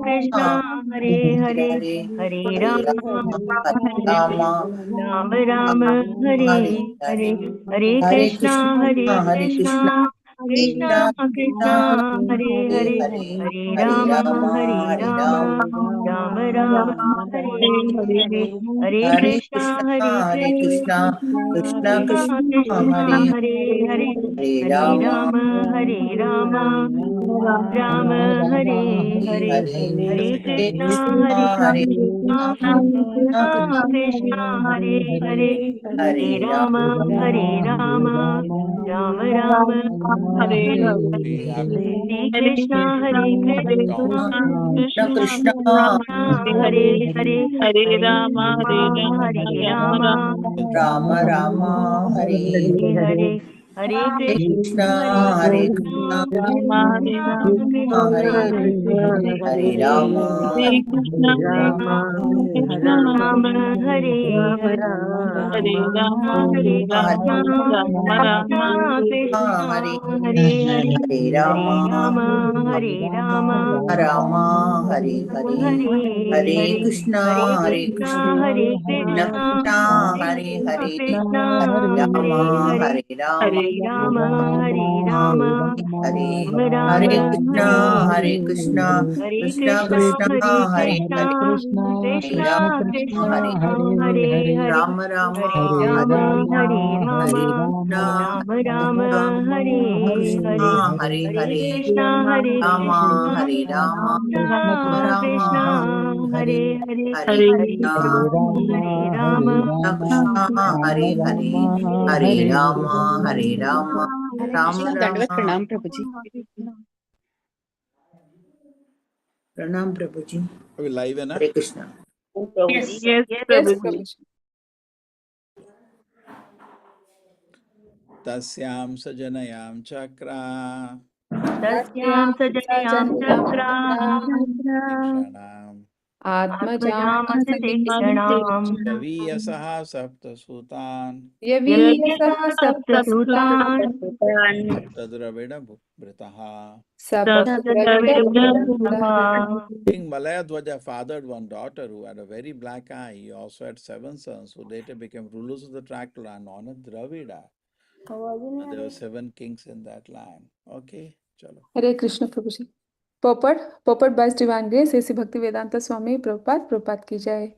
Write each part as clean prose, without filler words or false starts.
Krishna, Hare Hare, Hare Rama, Hare Rama, Rama, Hare Hare, Hare Krishna, Krishna, Krishna, Hare Hare, Hare Rama, Rama, Rama, Hare Hare, Hare Krishna, Krishna, Krishna, Hare Hare, Hare Rama, Rama, Rama, Hare Hare, Hare Krishna, Krishna, Krishna, Hare Hare, Hare Rama, Rama, Rama, Rama, Hare Hare, Krishna, Krishna, Krishna, Hare Hare, Hare Rama, Hare Rama, Rama Rama Hare Hare, Hare Krishna, Krishna, Rama Krishna, Hare Hare Rama Rama, Hare Hare, Hare Rama, Krishna, Krishna, Hare Hare, Hare Hare Rama Rama, Rama Hare Hare Hare Krishna Hare Krishna Hare Krishna Krishna, Hare Hare Krishna, Hare Hare Rama Hare, Hare Rama Hare Rama, Rama, Hare Rama, Hare Krishna Hare Hare Hare, Krishna Hare Krishna Krishna, Krishna Hare Krishna, Hare Krishna, Krishna, Hare Hare Hare, Rama Rama Hare Rama, Hare Hare Rama, Krishna Rama Rama, Hare Krishna Hare, Hare Hare Hare Krishna, Rama Krishna, Hare Rama Rama Krishna, Hare Hare Hare, Hare Hare Krishna Rama, Hare Rama, Krishna Hare Hare Hare Rama Hare Rama Rama Rama Pranam Prabhuji. Are we live enough? Hare Krishna. Yes, Prabhuji. Tasyam sajanayam chakra Tasyam sajanayam chakra Dikshanam Atmajam Sikshanam Yaviyasaha sapta sutan Yaviyasaha Saptasutan Saptadravida Britaha. King Malayadwaja fathered one daughter who had a very black eye. He also had 7 sons who later became rulers of the tract land known as Dravida. There were 7 kings in that land. Okay, chalo. Hare Krishna Prabhuji. Purport by His Divine Grace, A.C. Bhaktivedanta Swami Prabhupada ki jai.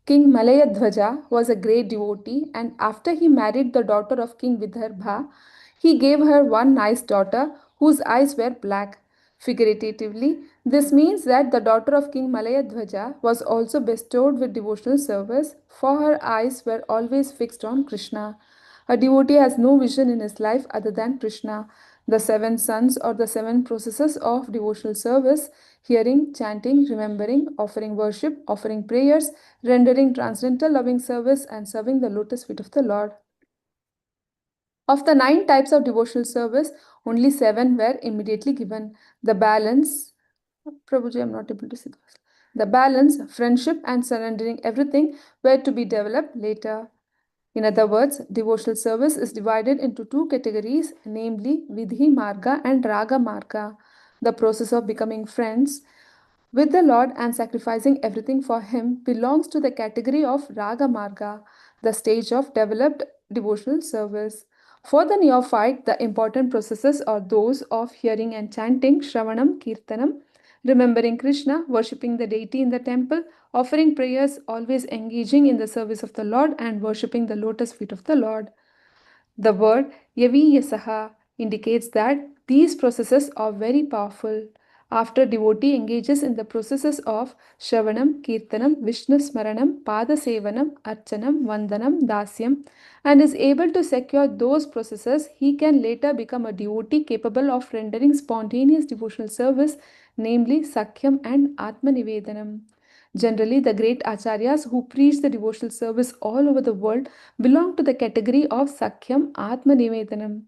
King Malayadhwaja was a great devotee, and after he married the daughter of King Vidarbha, he gave her one nice daughter whose eyes were black. Figuratively, this means that the daughter of King Malayadhwaja was also bestowed with devotional service, for her eyes were always fixed on Krishna. A devotee has no vision in his life other than Krishna. The 7 sons or the 7 processes of devotional service: hearing, chanting, remembering, offering worship, offering prayers, rendering transcendental loving service, and serving the lotus feet of the Lord. Of the 9 types of devotional service, only 7 were immediately given. The balance, Prabhuji, I'm not able to see this. The balance, friendship, and surrendering everything were to be developed later. In other words, devotional service is divided into 2 categories, namely Vidhi Marga and Raga Marga. The process of becoming friends with the Lord and sacrificing everything for Him belongs to the category of Raga Marga, the stage of developed devotional service. For the neophyte, the important processes are those of hearing and chanting, Shravanam, Kirtanam, remembering Krishna, worshipping the deity in the temple, offering prayers, always engaging in the service of the Lord, and worshipping the lotus feet of the Lord. The word Yaviyasaha indicates that these processes are very powerful. After devotee engages in the processes of Shravanam, Kirtanam, Vishnu Smaranam, Pada Sevanam, Archanam, Vandanam, Dasyam, and is able to secure those processes, he can later become a devotee capable of rendering spontaneous devotional service, namely Sakhyam and Atmanivedanam. Generally, the great acharyas who preach the devotional service all over the world belong to the category of Sakhyam Atmanivedanam.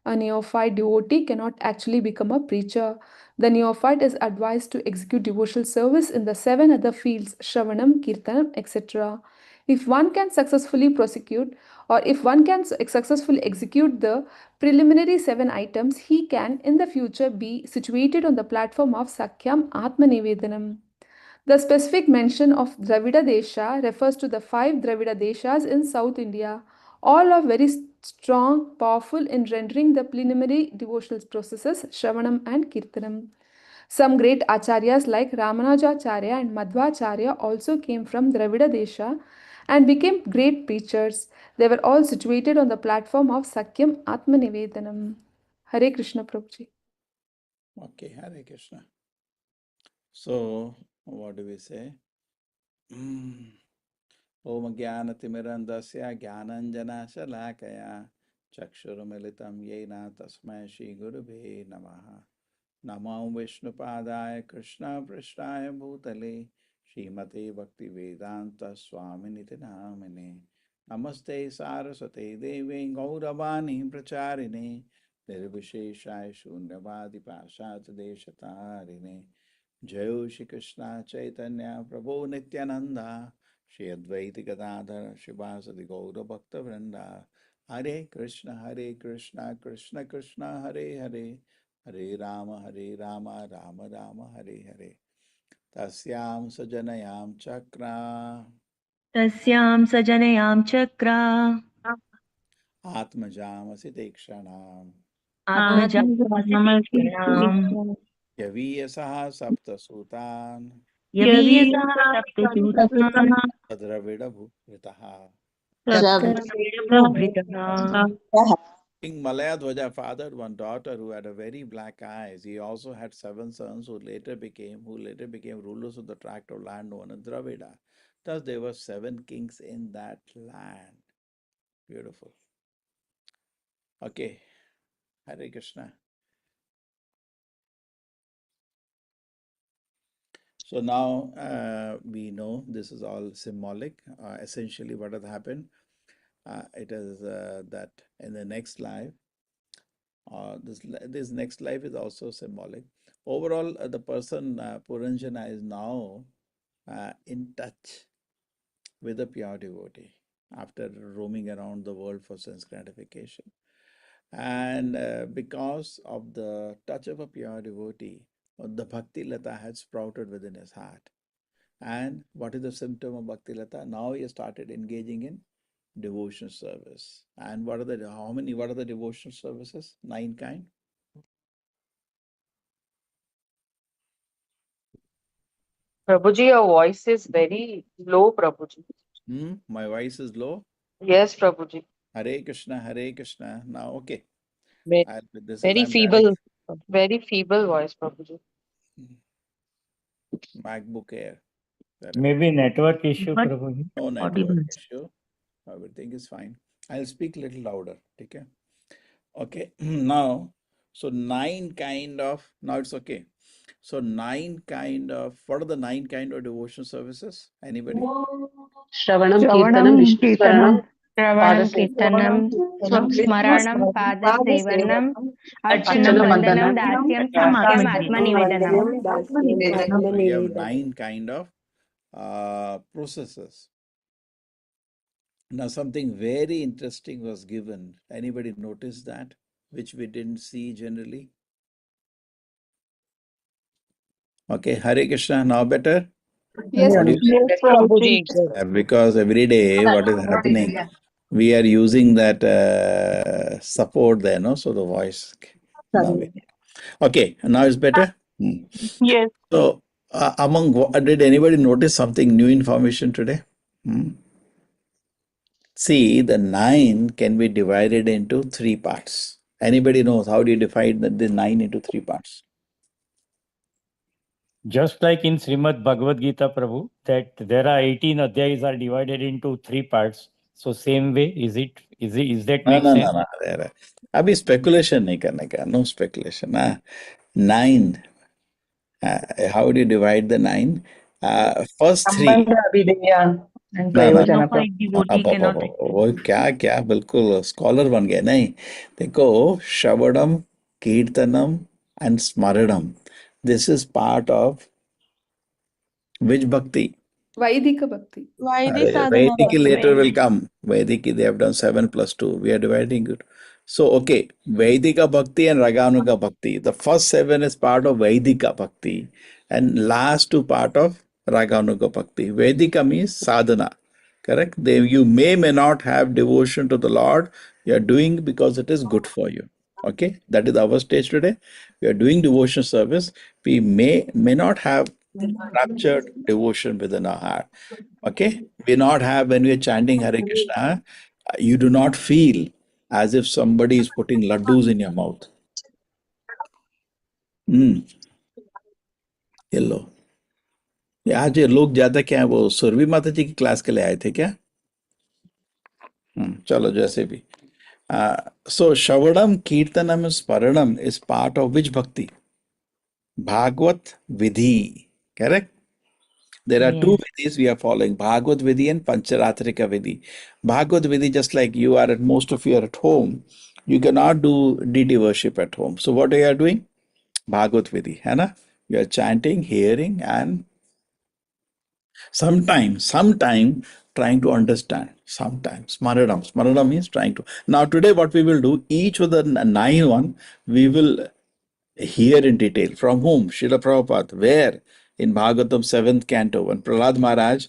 A neophyte devotee cannot actually become a preacher. The neophyte is advised to execute devotional service in the 7 other fields, Shravanam, Kirtanam, etc. If one can successfully prosecute, or if one can successfully execute the preliminary 7 items, he can in the future be situated on the platform of Sakhyam Atmanivedanam. The specific mention of Dravida Desha refers to the 5 Dravida Deshas in South India. All are very strong, powerful in rendering the preliminary devotional processes, Shravanam and Kirtanam. Some great acharyas like Ramanujacharya and Madhvacharya also came from Dravida Desha and became great preachers. They were all situated on the platform of Sakyam Atmanivedanam. Hare Krishna Prabhuji. Okay, Hare Krishna. So, what do we say? Om Jnanatimirandasya Jnananjana Shalakaya Chakshurumilitam Yena Tasmai Shri Gurubhe Namaha Namo Vishnupadaya Krishna Prishnaya Bhutale Srimate Bhakti Vedanta Swaminiti Namine Namaste Saraswate Devi Gauravani Pracharine Nirvisheshaya Shunyavadi Pashat Deshatarine Jai Shri Krishna Chaitanya Prabhu Nityananda Shri Advaita Gadadhar Shivasadi Gaura Bhakta Vrinda Hare Krishna Krishna Krishna Hare Hare Hare Rama Rama Rama Hare Hare Tasyam Sajanayam Chakra तस्यां सजनयां चक्रा Atmajam Asitekshanam आत्मजातमस्तीक्षणाम् Yaviyasaha Sapta Sutan यवीयसः सप्तसूतान् Adravida Bhukritaha सप्तभृतः King Malayadwaja fathered one daughter who had a very black eyes. He also had 7 sons who later became rulers of the tract of land known as Dravida. Thus there were 7 kings in that land. Beautiful. Okay. Hare Krishna. So now we know this is all symbolic. Essentially what has happened, it is that in the next life, this next life is also symbolic. Overall, the person Puranjana is now in touch with a pure devotee after roaming around the world for sense gratification. And because of the touch of a pure devotee, the Bhakti Lata had sprouted within his heart. And what is the symptom of Bhakti Lata? Now he has started engaging in devotion service. And what are the devotional services? 9 kind. Prabhuji, your voice is very low, Prabhuji. My voice is low. Yes, Prabhuji. Hare Krishna, Hare Krishna. Now, okay. Very, I'm feeble, very feeble voice, Prabhuji. MacBook Air. Maybe network issue, Prabhuji. No network issue. Everything is fine. I'll speak a little louder. Okay. Okay. Now, so 9 kind of, now it's okay. So 9 kind of, what are the 9 kind of devotion services? Anybody? Shravanam, Kirtanam, Vishnu Smaranam, Shravanam, Kirtanam, Smaranam, Padasevanam, Archanam, Vandanam, Dasyam, Sakyam, Atmanivedanam. We have 9 kind of processes. Now something very interesting was given. Anybody notice that? Which we didn't see generally? Okay, Hare Krishna, now better? Yes, What do you Yes, Prabhuji. Because every day what is happening, we are using that support there, no? So the voice. Okay, now it's better? Yes. So did anybody notice something new information today? See, the 9 can be divided into 3 parts. Anybody knows how do you divide the 9 into 3 parts? Just like in Srimad Bhagavad Gita, Prabhu, that there are 18 adhyayas are divided into 3 parts. So same way, is that make sense? No. Abhi speculation nahi karne ka. No speculation. 9. How do you divide the 9? First 3. No, devotee cannot. वो क्या बिल्कुल scholar बन गए नहीं देखो श्रवणम कीर्तनम and smaranam. This is part of which bhakti? Vaidika Bhakti. Vaidiki later will come. Vaidiki, they have done 7 plus 2. We are dividing it. So, okay, Vaidika Bhakti and Raganuga Bhakti. The first 7 is part of Vaidika Bhakti. And last 2 part of Raganuga Bhakti. Vedika means sadhana. Correct? You may not have devotion to the Lord. You are doing because it is good for you. Okay? That is our stage today. We are doing devotion service. We may not have raptured devotion within our heart. Okay? We not have, when we are chanting Hare Krishna, you do not feel as if somebody is putting laddus in your mouth. Hello. आज ये लोग ज्यादा क्या है, वो सुरभि माता जी की class के लिए आए थे क्या? चलो जैसे भी. So Shravanam, Kirtanam, Sparanam is part of which bhakti? Bhagavad Vidhi. Correct? There are two vidhis we are following, Bhagavad Vidhi and Pancharatrika Vidhi. Bhagavad Vidhi, just like you are at, most of you are at home, you cannot do deity worship at home. So what are you doing? Bhagavad Vidhi, hai na? You are chanting, hearing, and sometimes trying to understand. Sometimes Smaranam means trying to. Now today what we will do, each of the 9 we will hear in detail. From whom? Srila Prabhupada. Where? In Bhagavatam 7th canto, when Prahlad Maharaj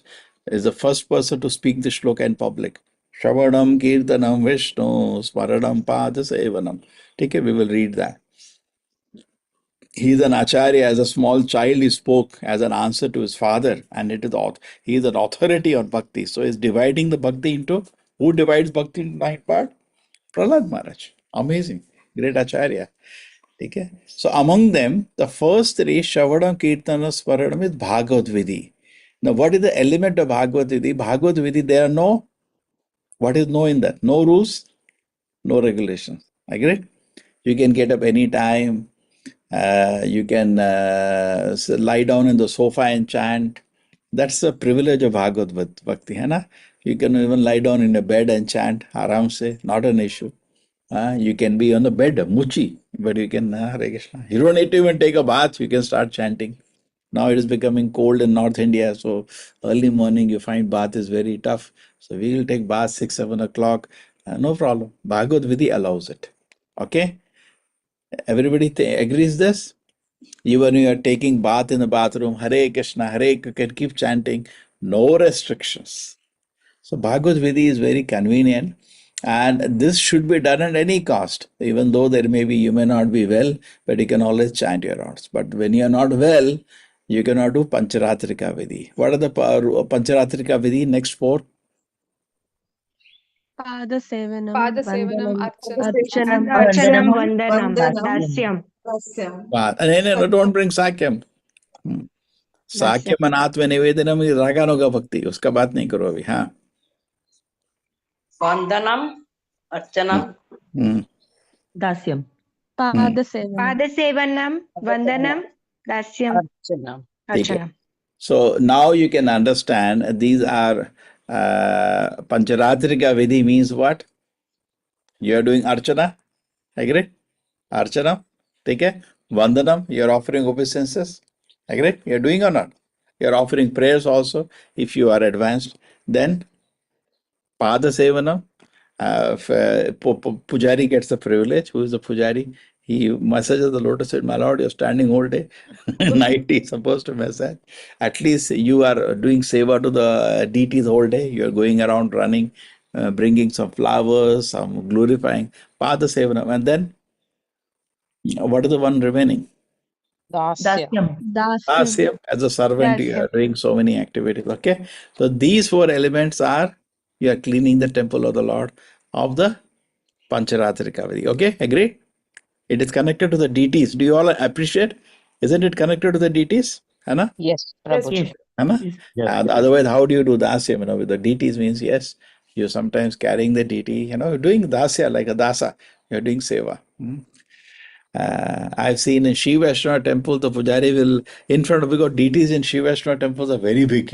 is the first person to speak the shloka in public. Shravanam Kirtanam Vishnu Smaranam Pada Sevanam. Okay, we will read that. He is an acharya. As a small child, he spoke as an answer to his father, and he is an authority on bhakti. So he is dividing the bhakti into, who divides bhakti into 9 parts? Prahlad Maharaj. Amazing. Great acharya. Okay. So among them, the first 3, Shravanam, Kirtanam, Smaranam, is Bhagavad Vidhi. Now, what is the element of Bhagavad Vidhi? Bhagavad Vidhi, there are no, what is no in that? No rules, no regulations. Agree? You can get up any time. You can lie down in the sofa and chant. That's the privilege of Bhagavad Bhakti, hai na? You can even lie down in a bed and chant, aram se, not an issue. You can be on the bed, muchi, but you can, Hare Krishna. You don't need to even take a bath, you can start chanting. Now it is becoming cold in North India, so early morning you find bath is very tough. So we will take bath 6, 7 o'clock, no problem. Bhagavad Vidhi allows it. Okay? Everybody agrees this? Even when you are taking bath in the bathroom, Hare Krishna, Hare, you can keep chanting, no restrictions. So Bhagavad Vidhi is very convenient, and this should be done at any cost. Even though you may not be well, but you can always chant your rounds. But when you are not well, you cannot do Pancharatrika Vidhi. What are the Pancharatrika Vidhi? Next 4. Padasevanam, Padasevanam, Archanam, Archanam, Vandanam, Dasyam. No, don't bring Sakyam. Sakyam and Atma Nivedanam is Raganuga Bhakti. Uska baat nahi karo abhi. हाँ. Vandanam, Archanam, Dasyam. Padasevanam, Vandanam, Dasyam, Archanam. Archanam. So now you can understand these are Pancharatrika Vidhi means what? You are doing Archana. Agree? Archana. Take care. Vandanam. You are offering obeisances. Agree? You are doing or not? You are offering prayers also if you are advanced. Then Pada Sevanam. Pujari gets the privilege. Who is the Pujari? He massages the lotus feet. My Lord, you're standing whole day. Night he's supposed to massage. At least you are doing seva to the deities whole day. You're going around running, bringing some flowers, some glorifying. Pada Sevanam. And then, what is the one remaining? Dasya. Dasyam. As a servant, you are doing so many activities. Okay. So these 4 elements are, you are cleaning the temple of the Lord of the Pancharatrika Vidhi. Okay, agreed? It is connected to the deities. Do you all appreciate? Isn't it connected to the deities? Anna? Yes, Prabhuji. Anna? Otherwise, how do you do dasya? With the deities means, yes, you're sometimes carrying the deity, doing dasya like a dasa. You're doing seva. I've seen in Shiva Vaishnava temple, the pujari will, in front of, because deities in Shiva Vaishnava temples are very big,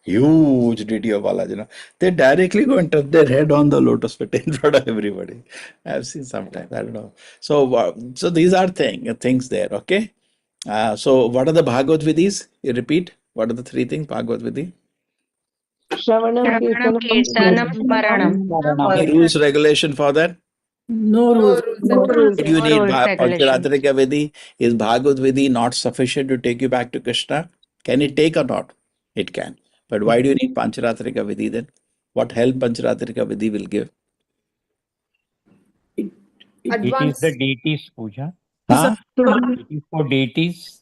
huge deity of Balaji, they directly go and touch their head on the lotus feet in front of everybody. I've seen sometimes, I don't know. So these are things there, okay? So what are the Bhagavad Vidhis? You repeat, what are the 3 things, Bhagavad Vidhi? Shravanam, Kirtanam, Smaranam. Any rules, regulation for that? No rules. If you No need rules, regulations. Pancharatrika Vidhi, is Bhagavad Vidhi not sufficient to take you back to Krishna? Can it take or not? It can. But why do you need Pancharatrika Vidhi then? What help Pancharatrika Vidhi will give? It is Advance, the deities puja. Huh? It is for deities.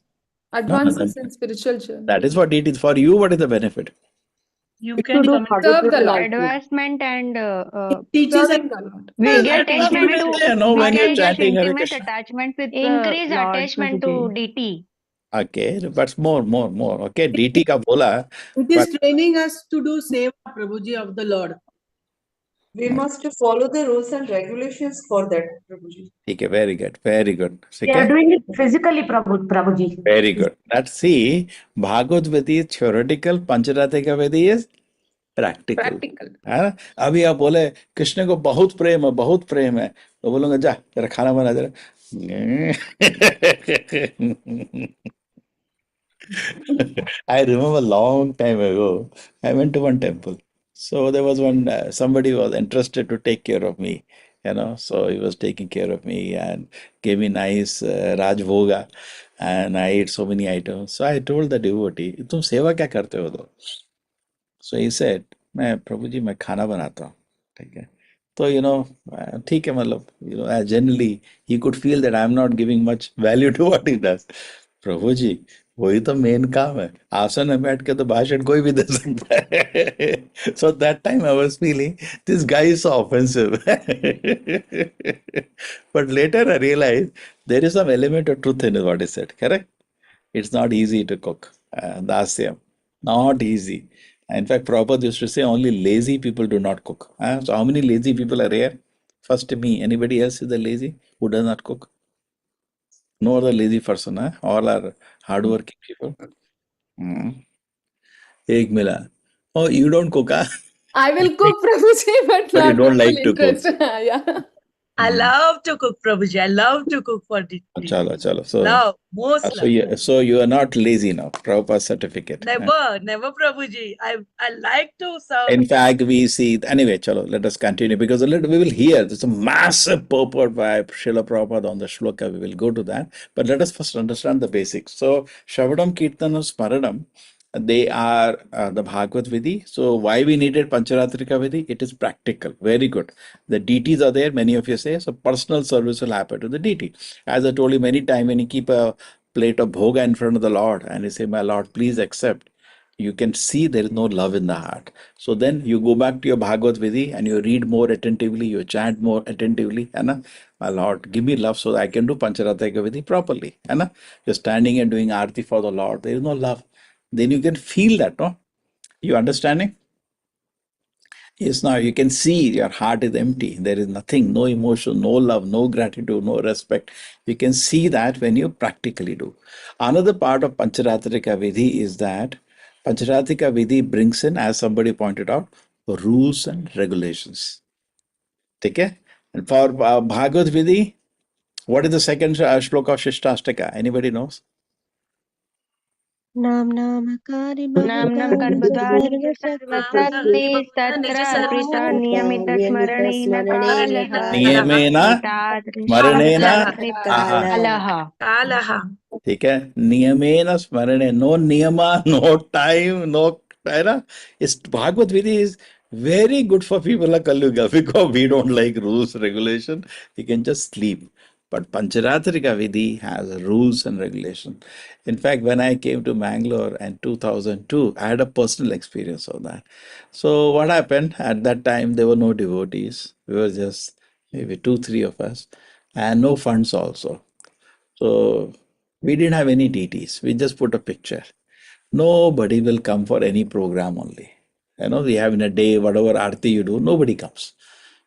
advances in spiritual journey. That is what it is. For you, what is the benefit? You To can do Serve the Lord. advancement and teaches us Serving the Lord. we get intimate When you're get chanting Hare intimate Krishna. attachment with increase the Lord, attachment to Prabhuji. deity. Okay, but more. Okay, DT ka bola. It is training us to do seva, Prabhuji, of the Lord. We must follow the rules and regulations for that, Prabhuji. Okay, very good. We are Okay? doing it physically, Prabhuji. Very good. Let's see. Bhagavad Gita is theoretical, Pancharatrika Vidhi is practical. Practical. है ना? अभी आप बोले कृष्ण को बहुत प्रेम है तो बोलूंगा जा तेरा खाना बना जरा I remember long time ago, I went to one temple. So there was one, somebody was interested to take care of me, so he was taking care of me and gave me nice Raj Bhoga and I ate so many items. So I told the devotee, तुम सेवा क्या करते हो तो? So he said, मैं प्रभु जी मैं खाना बनाता हूँ, ठीक है? तो ठीक है मतलब generally he could feel that I am not giving much value to what he does. प्रभु जी वही तो मेन काम है, आसन में बैठ के तो भाषण कोई भी दे सकता है. So that time I was feeling this guy is so offensive. But later I realized there is some element of truth in what he said. Correct? It's not easy to cook. Dasyam, not easy. In fact, Prabhupada used to say only lazy people do not cook. So how many lazy people are here? First me. Anybody else is the lazy who does not cook? No other lazy person. All are hardworking people. Ek mila. Oh, you don't cook, huh? I will cook, Prabhuji, but But you not don't like full to cook. interest. Yeah. I love to cook, Prabhuji. I love to cook for deity. Chalo. So, Love, most love. so you are not lazy now. Prabhupada certificate. Never, Prabhuji. I like to serve. In fact, we see, anyway, chalo, let us continue because we will hear, there's a massive purport by Srila Prabhupada on the shloka. We will go to that. But let us first understand the basics. So, Shavadam, Kirtanam, Smaranam, they are the Bhagavad Vidhi. So, why we needed Pancharatrika Vidhi? It is practical. Very good. The deities are there, many of you say. So, personal service will happen to the deity. As I told you many times, when you keep a plate of bhoga in front of the Lord and you say, my Lord, please accept, you can see there is no love in the heart. So then you go back to your Bhagavad Vidhi and you read more attentively, you chant more attentively. My Lord, give me love so that I can do Pancharatrika Vidhi properly. You're standing and doing Aarti for the Lord, there is no love. Then you can feel that, no? You understanding? Yes, now you can see your heart is empty. There is nothing, no emotion, no love, no gratitude, no respect. You can see that when you practically do. Another part of Pancharatrika Vidhi is that Pancharatrika Vidhi brings in, as somebody pointed out, rules and regulations. Okay? And for Bhagavad Vidhi, what is the second shloka of Shishtastaka? Anybody knows? नाम कर्मधारय सर्वसत्ते तत्र अर्पिता नियमित स्मरणेन कालः Niyamena Smaranena कालः ठीक है नियमेन स्मरणे no नियमा नो टाइम नो इस भागवत विधि is very good for people of Kalyuga because we don't like rules regulation. We can just sleep. But Pancharatrika Vidhi has rules and regulation. In fact, when I came to Mangalore in 2002, I had a personal experience of that. So what happened at that time, there were no devotees. We were just maybe 2-3 of us and no funds also. So we didn't have any deities. We just put a picture. Nobody will come for any program only. We have in a day, whatever arti you do, nobody comes.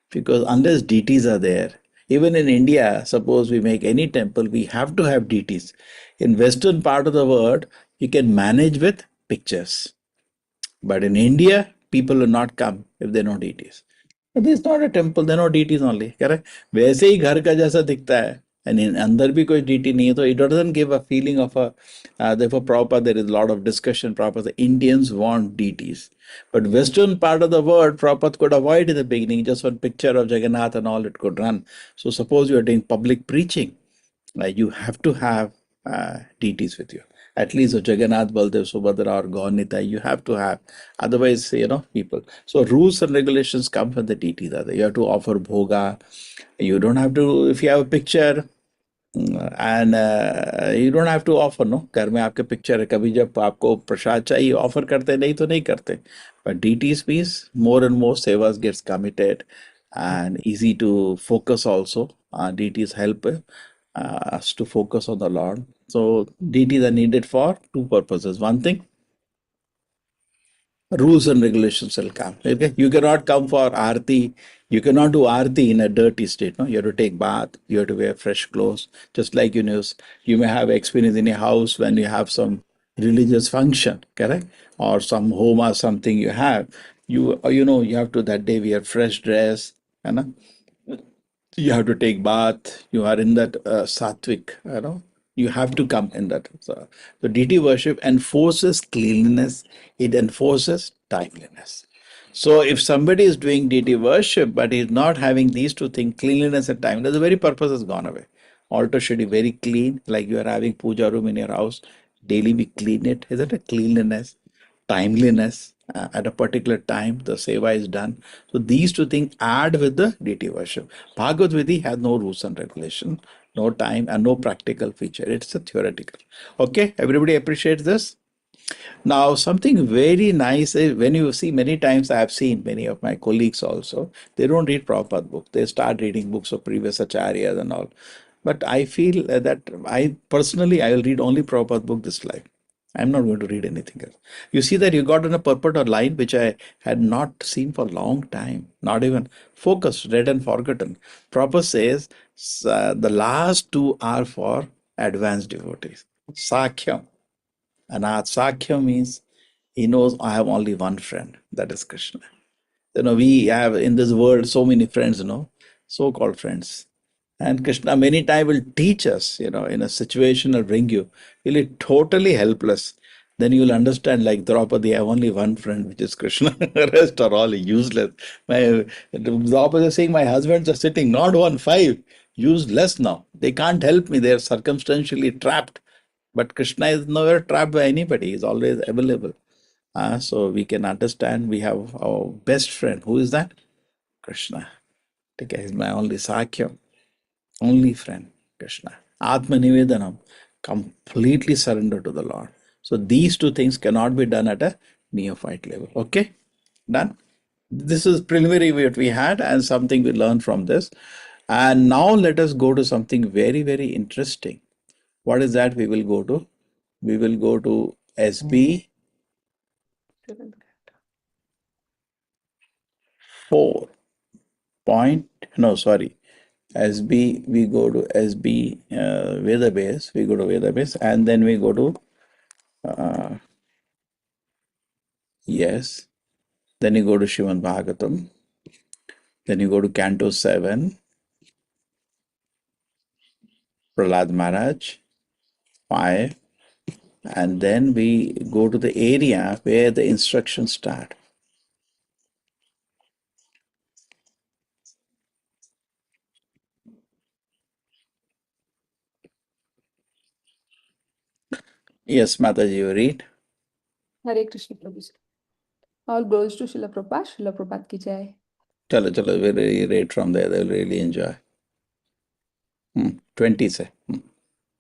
Because unless deities are there, even in India, suppose we make any temple, we have to have deities. In western part of the world, you can manage with pictures. But in India, people will not come if there are no deities. But this is not a temple, there are no deities only. Correct? वैसे ही घर का जैसा दिखता है and in अंदर भी कोई deity नहीं है तो it doesn't give a feeling of a therefore proper there is a lot of discussion proper the Indians want deities but western part of the world proper could avoid in the beginning just one picture of Jagannath and all it could run. So suppose you are doing public preaching you have to have deities with you. At least Jagannath, Baldev, Subhadra or Gaunita, you have to have. Otherwise, people. So rules and regulations come from the deities. You have to offer bhoga. You don't have to, if you have a picture, and you don't have to offer, no? घर में आपके picture है, कभी जब आपको प्रसाद चाहिए offer करते, नहीं तो नहीं करते. But deities means more and more sevas gets committed and easy to focus also. Deities help us to focus on the Lord. So deities are needed for two purposes. One thing, rules and regulations will come. Okay? You cannot come for Aarti. You cannot do Aarti in a dirty state. No, you have to take bath. You have to wear fresh clothes. Just like you may have experience in a house when you have some religious function, correct? Or some home or something you have. You have to that day wear fresh dress. You you have to take bath. You are in that sattvic, you have to come in that. So deity worship enforces cleanliness, it enforces timeliness. So if somebody is doing deity worship but is not having these two things, cleanliness and timeliness, the very purpose has gone away. Altar should be very clean, like you are having puja room in your house. Daily we clean it. Isn't it cleanliness, timeliness? At a particular time, the seva is done. So these two things add with the deity worship. Bhagavad Vidhi has no rules and regulation, no time, and no practical feature. It's a theoretical. Okay, everybody appreciates this? Now, something very nice is when you see many times, I have seen many of my colleagues also, they don't read Prabhupada book. They start reading books of previous acharyas and all. But I feel that I will read only Prabhupada book this life. I'm not going to read anything else. You see that you got in a purport or line which I had not seen for a long time, not even focused, read and forgotten. Prabhupada says the last two are for advanced devotees. Sakhyam. Anath Sakhyam means he knows I have only one friend, that is Krishna. We have in this world so many friends, so-called friends. And Krishna many times will teach us, in a situation will bring you, you'll be totally helpless. Then you will understand, like Draupadi, I have only one friend, which is Krishna. The rest are all useless. Draupadi is saying, my husbands are sitting, not 1, 5, useless now. They can't help me. They are circumstantially trapped. But Krishna is never trapped by anybody. He's always available. So we can understand we have our best friend. Who is that? Krishna. Okay, he's my only Sakhyam. Only friend, Krishna. Atma Nivedanam, completely surrender to the Lord. So these two things cannot be done at a neophyte level. Okay, done. This is preliminary what we had and something we learned from this. And now let us go to something very, very interesting. What is that we will go to? We will go to SB 4 point, no, sorry. SB, we go to SB Veda base, we go to Veda base, and then we go to yes, then you go to Srimad Bhagavatam, then you go to Canto 7, Prahlad Maharaj, 5, and then we go to the area where the instructions start. Yes, Mataji, you read. Hare Krishna Prabhuji. All glories to Srila Prabhupada. Srila Prabhupada ki jai. Chalo, we read from there. They'll really enjoy. 20 say.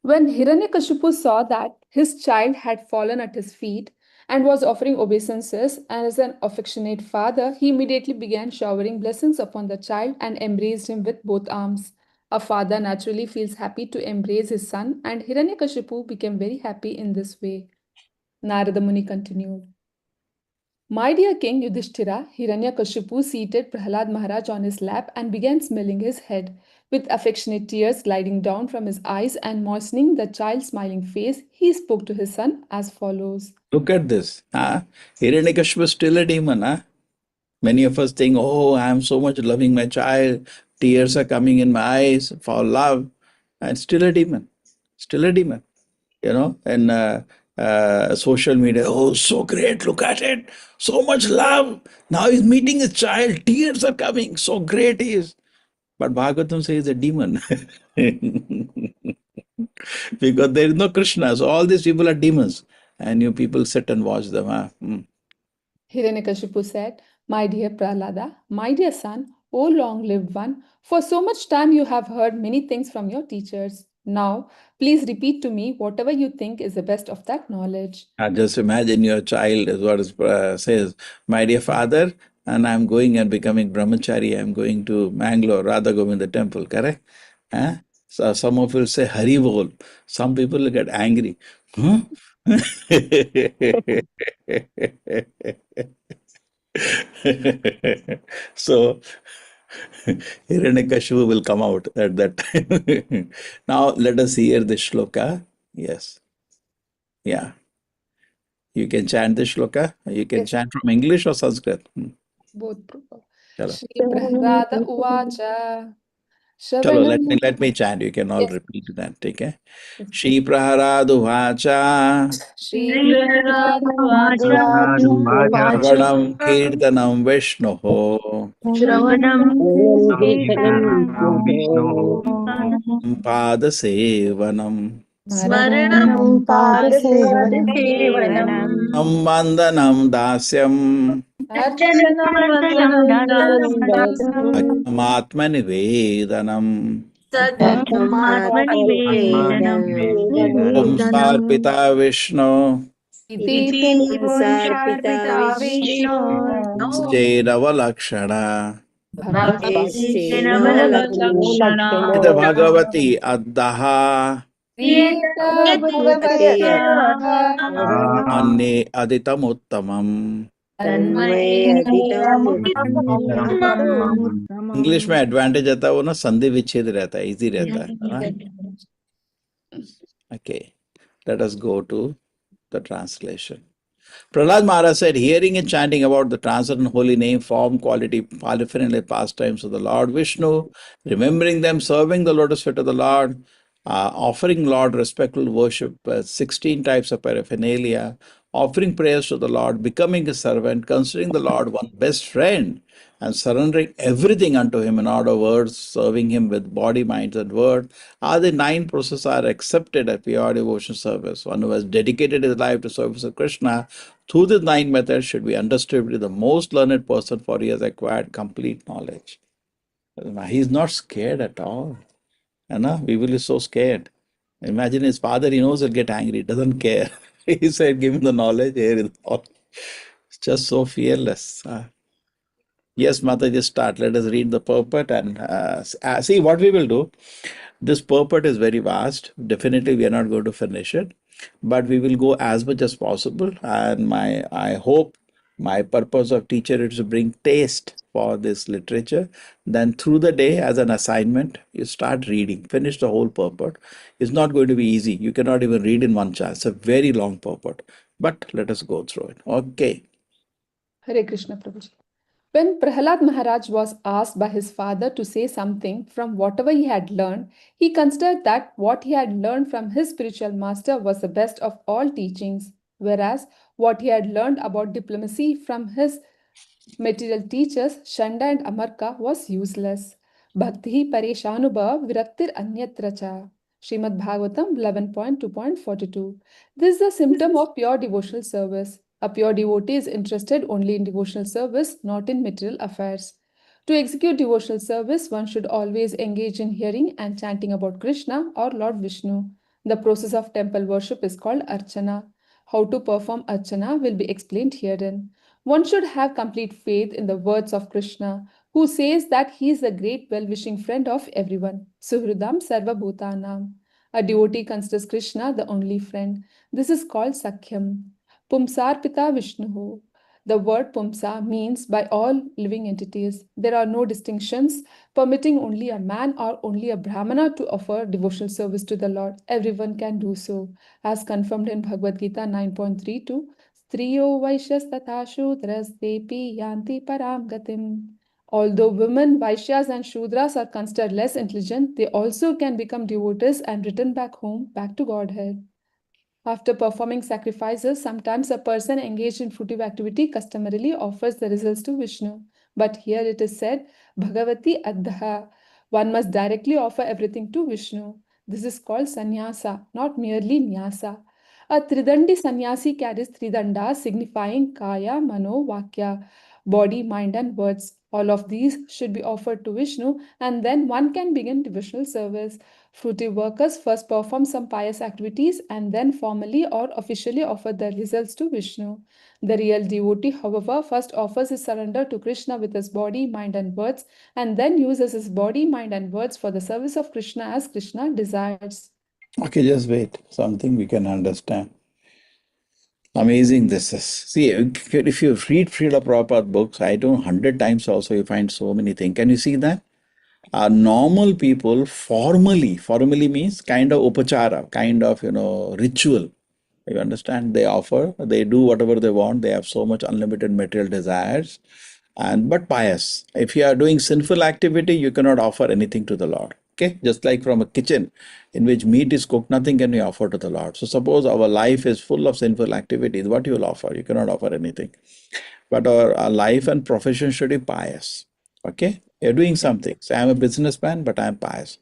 When Hiranyakashipu saw that his child had fallen at his feet and was offering obeisances, and as an affectionate father, he immediately began showering blessings upon the child and embraced him with both arms. A father naturally feels happy to embrace his son, and Hiranyakashipu became very happy in this way. Narada Muni continued. My dear King Yudhishthira, Hiranyakashipu seated Prahlad Maharaj on his lap and began smelling his head. With affectionate tears gliding down from his eyes and moistening the child's smiling face, he spoke to his son as follows. Look at this. Hiranyakashipu is still a demon. Many of us think, oh, I am so much loving my child. Tears are coming in my eyes for love. And still a demon. Still a demon. And social media, oh, so great, look at it. So much love. Now he's meeting his child. Tears are coming. So great he is. But Bhagavatam says a demon. Because there is no Krishna. So all these people are demons. And you people sit and watch them. Huh? Hiranyakashipu said, "My dear Prahlada, my dear son, O long-lived one, for so much time you have heard many things from your teachers. Now, please repeat to me whatever you think is the best of that knowledge." Just imagine your child is what it says, my dear father, and I'm going and becoming brahmachari. I'm going to Mangalore, Radha Govinda temple, correct? Huh? So some of you will say Hari Bol. Some people will get angry. Huh? So Hiranyakashipu will come out at that time. Now let us hear the shloka. Yes. Yeah. You can chant the shloka. You can Yes, chant from English or Sanskrit. both Prabhu. Chalo. Shri Prahlada Uvacha Chalo, Shravanam. let me chant. You can all Yes, repeat that. Okay. yes, Shri Praharadu Vacha Shri Prahlada Shravanam Kirtanam Vishnuho Shravanam Kirtanam Pada Sevanam Smaranam Smaranam Padasevanam Padevanam Ambandanam Dasyam Archanam Vandanam Archanam Dasam Akamatmani Vedanam Om Atmaatmanevedanam Sarpita Vishnu Iti Iti Punsharpita Vishnu Jairavalakshana Bhakti Bhakti Ita Bhagavati Addaha Sita Bhagavati Anne Aditamuttamam. English में advantage आता है वो ना संधि विच्छेद रहता है, easy रहता है. Okay, let us go to the translation. Prahlad Maharaj said, hearing and chanting about the transcendent holy name, form, quality, paraphernalia, pastimes of the Lord Vishnu, remembering them, serving the lotus feet of the Lord, offering Lord respectful worship, 16 types of paraphernalia, offering prayers to the Lord, becoming a servant, considering the Lord one best friend, and surrendering everything unto him in order words, serving him with body, mind, and word, are the 9 processes are accepted at pure devotion service. One who has dedicated his life to service of Krishna through the 9 methods should be understood to be the most learned person, for he has acquired complete knowledge. He is not scared at all. People is so scared. Imagine his father, he knows he'll get angry, doesn't care. He said, give him the knowledge, here is all. It's just so fearless. Yes, Mata, just start. Let us read the purport and see what we will do. This purport is very vast. Definitely, we are not going to finish it, but we will go as much as possible. And I hope my purpose of teacher is to bring taste for this literature. Then through the day, as an assignment, you start reading. Finish the whole purport. It's not going to be easy. You cannot even read in one chance. It's a very long purport. But let us go through it. Okay. Hare Krishna Prabhuji. When Prahlad Maharaj was asked by his father to say something from whatever he had learned, he considered that what he had learned from his spiritual master was the best of all teachings, whereas what he had learned about diplomacy from his material teachers, Shanda and Amarka, was useless. Bhakti Pareshanubhav Viraktir Anyatra Cha. Srimad Bhagavatam 11.2.42. This is a symptom of pure devotional service. A pure devotee is interested only in devotional service, not in material affairs. To execute devotional service, one should always engage in hearing and chanting about Krishna or Lord Vishnu. The process of temple worship is called Archana. How to perform Archana will be explained herein. One should have complete faith in the words of Krishna, who says that he is the great well-wishing friend of everyone. Suhridam Sarva Bhutanam. A devotee considers Krishna the only friend. This is called Sakhyam. Pumsar Pita Vishnuhu. The word Pumsa means by all living entities. There are no distinctions permitting only a man or only a Brahmana to offer devotional service to the Lord. Everyone can do so, as confirmed in Bhagavad Gita 9.32. Striyo Vaishyas Tatha Shudras Depi Yanti Param Gatim. Although women, Vaishyas and Shudras are considered less intelligent, they also can become devotees and return back home, back to Godhead. After performing sacrifices, sometimes a person engaged in fruitive activity customarily offers the results to Vishnu. But here it is said, Bhagavati Adha. One must directly offer everything to Vishnu. This is called sannyasa, not merely nyasa. A tridandi sannyasi carries tridanda signifying kaya, mano, vakya, body, mind, and words. All of these should be offered to Vishnu, and then one can begin devotional service. Fruitive workers first perform some pious activities and then formally or officially offer their results to Vishnu. The real devotee, however, first offers his surrender to Krishna with his body, mind, and words, and then uses his body, mind, and words for the service of Krishna as Krishna desires. Okay, just wait. Something we can understand. Amazing this is. See, if you read Srila Prabhupada books, I do 100 times also, you find so many things. Can you see that? Normal people formally means kind of upachara, kind of, ritual. You understand? They offer, they do whatever they want. They have so much unlimited material desires. But pious. If you are doing sinful activity, you cannot offer anything to the Lord. Okay, just like from a kitchen in which meat is cooked, nothing can be offered to the Lord. So suppose our life is full of sinful activities, what you will offer? You cannot offer anything. But our life and profession should be pious. Okay, you're doing something. So I'm a businessman, but I'm pious.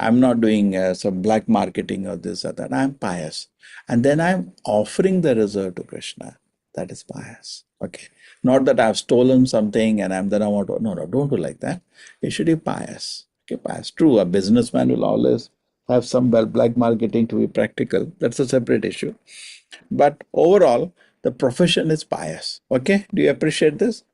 I'm not doing some black marketing or this or that. I'm pious. And then I'm offering the result to Krishna. That is pious. Okay. Not that I've stolen something and I want to. No, don't do like that. It should be pious. Okay, pious. True, a businessman will always have some black marketing to be practical. That's a separate issue. But overall, the profession is pious. Okay, do you appreciate this?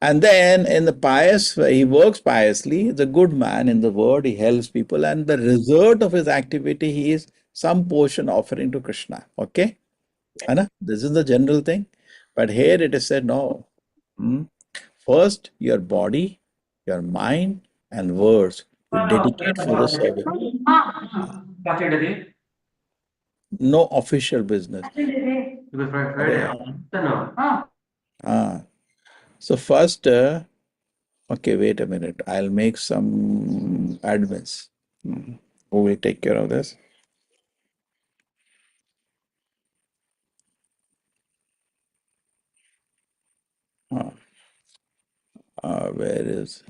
And then in the pious, he works piously. He's a good man in the word. He helps people, and the result of his activity, he is some portion offering to Krishna. Okay, Anna, this is the general thing. But here it is said no. First, your body, your mind, and words you dedicate for the service. No official business. So first, okay, wait a minute. I'll make some admins who will take care of this. Where is?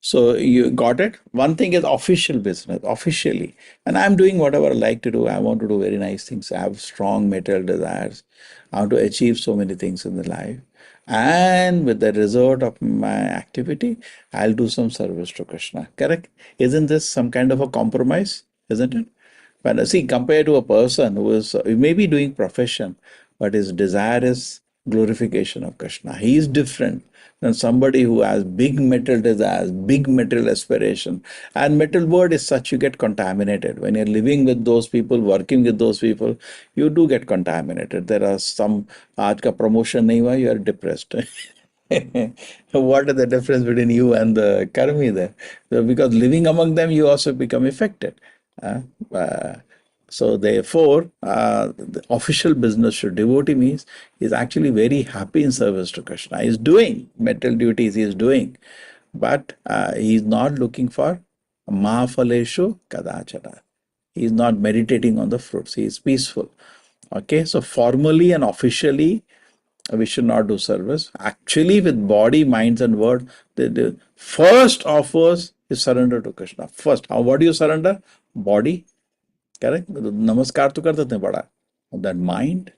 So you got it? One thing is official business, officially. And I'm doing whatever I like to do. I want to do very nice things. I have strong material desires. I want to achieve so many things in the life. And with the result of my activity, I'll do some service to Krishna. Correct? Isn't this some kind of a compromise? Isn't it? But see, compared to a person who is maybe doing profession, but his desire is glorification of Krishna. He is different than somebody who has big material desires, big material aspiration. And material world is such you get contaminated. When you're living with those people, working with those people, you do get contaminated. There are some, aaj ka promotion nahi hua, you are depressed. What is the difference between you and the karmi there? So because living among them, you also become affected. So therefore, the official business should devotee means is actually very happy in service to Krishna. He is doing material duties, he is doing, but he is not looking for mahafaleshu kadachana. He is not meditating on the fruits. He is peaceful. Okay, so formally and officially, we should not do service. Actually, with body, minds, and word, the first offers is surrender to Krishna. First, what do you surrender? Body, correct? Namaskar to kar dete bada. And then mind,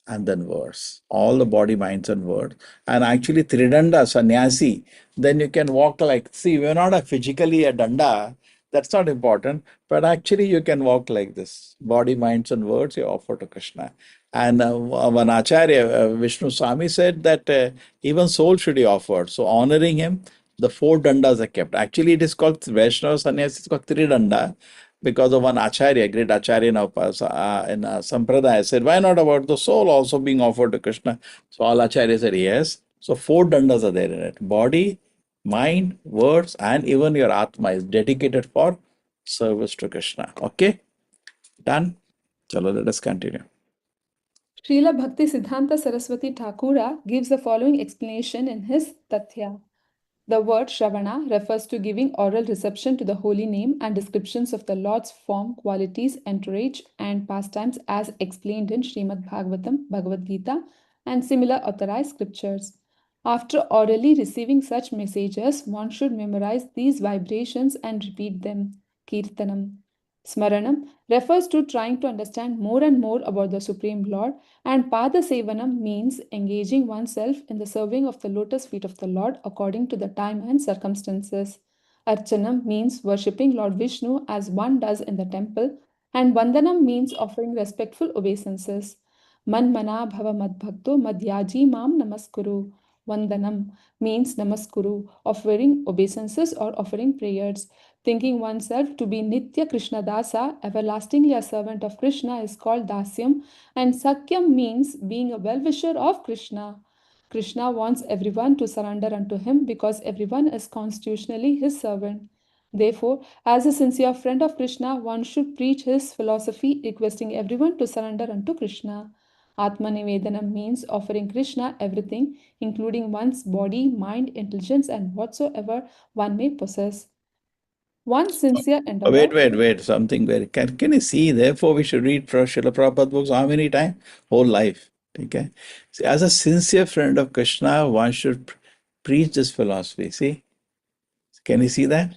and then words. All the body, minds, and words. And actually, Tridanda, sannyasi, then you can walk like, see, we're not physically a danda, that's not important, but actually you can walk like this. Body, minds, and words you offer to Krishna. And one Acharya, Vishnu Swami said that even soul should be offered. So honoring him, the four dandas are kept. Actually, it is called Vaishnava sannyasi, it's called Tridanda because of one Acharya, great Acharya in Sampradaya said, why not about the soul also being offered to Krishna? So all Acharya said, yes. So four dandas are there in it. Body, mind, words, and even your Atma is dedicated for service to Krishna. Okay? Done? Chalo, let us continue. Srila Bhakti Siddhanta Saraswati Thakura gives the following explanation in his Tathya. The word Shravana refers to giving oral reception to the holy name and descriptions of the Lord's form, qualities, entourage, and pastimes as explained in Srimad Bhagavatam, Bhagavad Gita and similar authorized scriptures. After orally receiving such messages, one should memorize these vibrations and repeat them. Kirtanam. Smaranam refers to trying to understand more and more about the Supreme Lord, and Padasevanam means engaging oneself in the serving of the lotus feet of the Lord according to the time and circumstances. Archanam means worshipping Lord Vishnu as one does in the temple, and Vandanam means offering respectful obeisances. Manmana bhava madbhakto madhyaji mam namaskuru. Vandanam means namaskuru, offering obeisances or offering prayers. Thinking oneself to be Nitya Krishna Dasa, everlastingly a servant of Krishna, is called Dasyam, and Sakyam means being a well-wisher of Krishna. Krishna wants everyone to surrender unto him because everyone is constitutionally his servant. Therefore, as a sincere friend of Krishna, one should preach his philosophy, requesting everyone to surrender unto Krishna. Atmanivedanam means offering Krishna everything, including one's body, mind, intelligence, and whatsoever one may possess. One sincere endeavor. Wait. Something very. Can you see? Therefore, we should read Srila Prabhupada books how many times? Whole life. Okay. See, as a sincere friend of Krishna, one should preach this philosophy. See? Can you see that?